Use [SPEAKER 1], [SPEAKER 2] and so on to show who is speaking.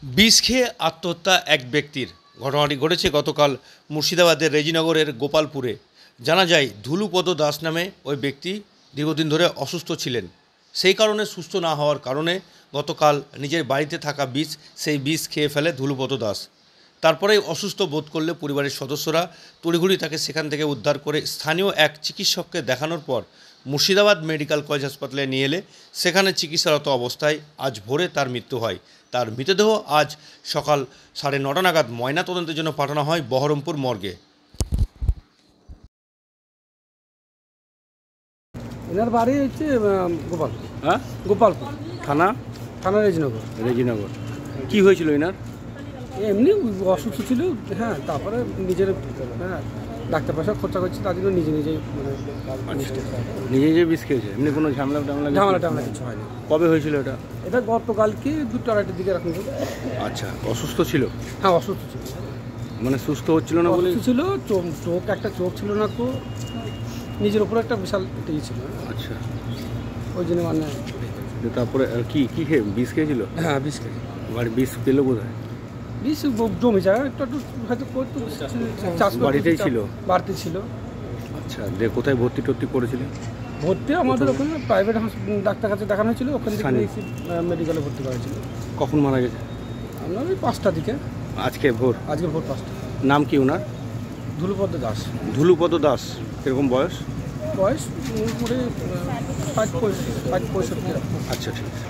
[SPEAKER 1] বিষ খেয়ে আত্মহত্যা এক ব্যক্তির। ঘটনাটি ঘটেছে গতকাল মুর্শিদাবাদের রেজিনগরের গোপালপুরে। জানা যায় ধুলুপদ দাস নামে ওই ব্যক্তি দীর্ঘদিন ধরে অসুস্থ ছিলেন। সেই কারণে সুস্থ না হওয়ার কারণে গতকাল নিজের বাড়িতে থাকা সেই বিষ খেয়ে ফেলে ধুলুপদ দাস। তারপরেই অসুস্থ বোধ করলে পরিবারের সদস্যরা তড়িঘড়ি তাকে সেখান থেকে উদ্ধার করে স্থানীয় এক চিকিৎসককে দেখানোর পর মুর্শিদাবাদ মেডিকেল কলেজ হাসপাতালে নিয়ে এলে সেখানে চিকিৎসারত অবস্থায় আজ ভোরে তার মৃত্যু হয়। তার মৃতদেহ আজ সকাল 9:30 নাগাদ ময়নাতদন্তের জন্য পাঠানো হয় বহরমপুর মর্গে।
[SPEAKER 2] এনার বাড়ি হচ্ছে গোপালপুর।
[SPEAKER 3] হ্যাঁ,
[SPEAKER 2] গোপালপুর
[SPEAKER 3] থানা
[SPEAKER 2] থানা রেজিনগর।
[SPEAKER 3] রেজিনগর। কি হয়েছিল এনার?
[SPEAKER 2] এমনি অসুস্থ ছিল, হ্যাঁ। তারপরে নিজের ডাক্তার পয়সা খরচা করছে, তার জন্য নিজে নিজেই
[SPEAKER 3] নিজে নিজে বিষ খেয়েছে? এমনি কোনো ঝামেলা
[SPEAKER 2] ঝামেলা কিছু হয়নি।
[SPEAKER 3] কবে হয়েছিল এটা?
[SPEAKER 2] এটা গতকালকে 2-2:30 দিকে এরকম।
[SPEAKER 3] আচ্ছা, অসুস্থ ছিল?
[SPEAKER 2] হ্যাঁ, অসুস্থ ছিল।
[SPEAKER 3] মানে সুস্থ হচ্ছিল না বলে
[SPEAKER 2] ছিল, একটা চোখ ছিল না, তো নিজের উপরে একটা বিশাল ইয়ে ছিল।
[SPEAKER 3] আচ্ছা,
[SPEAKER 2] ওই জন্য মানে
[SPEAKER 3] তারপরে কি কি খেয়ে বিষ খেয়েছিল?
[SPEAKER 2] হ্যাঁ, বিষ খেয়ে।
[SPEAKER 3] বাড়ি বিষ পেলো বোধহয়?
[SPEAKER 2] বিষ জমি জায়গা একটু হয়তো করতো, চাষ
[SPEAKER 3] বাড়িতেই ছিল?
[SPEAKER 2] বাড়িতে ছিল।
[SPEAKER 3] আচ্ছা, দিয়ে কোথায় ভর্তি টর্তি করেছিলেন?
[SPEAKER 2] ভর্তি আমাদের ওখানে প্রাইভেট ডাক্তার কাছে দেখানো হয়েছিল, ওখান থেকে মেডিকেলে ভর্তি করা হয়েছিল।
[SPEAKER 3] কখন মারা গেছে?
[SPEAKER 2] আমরা ওই 5টার দিকে।
[SPEAKER 3] আজকে ভোর
[SPEAKER 2] 5টা।
[SPEAKER 3] নাম কি ওনার?
[SPEAKER 2] ধুলুপদ দাস।
[SPEAKER 3] ধুলুপদ দাস। এরকম বয়স?
[SPEAKER 2] বয়স মোটামুটি 65।
[SPEAKER 3] আচ্ছা, ঠিক আছে।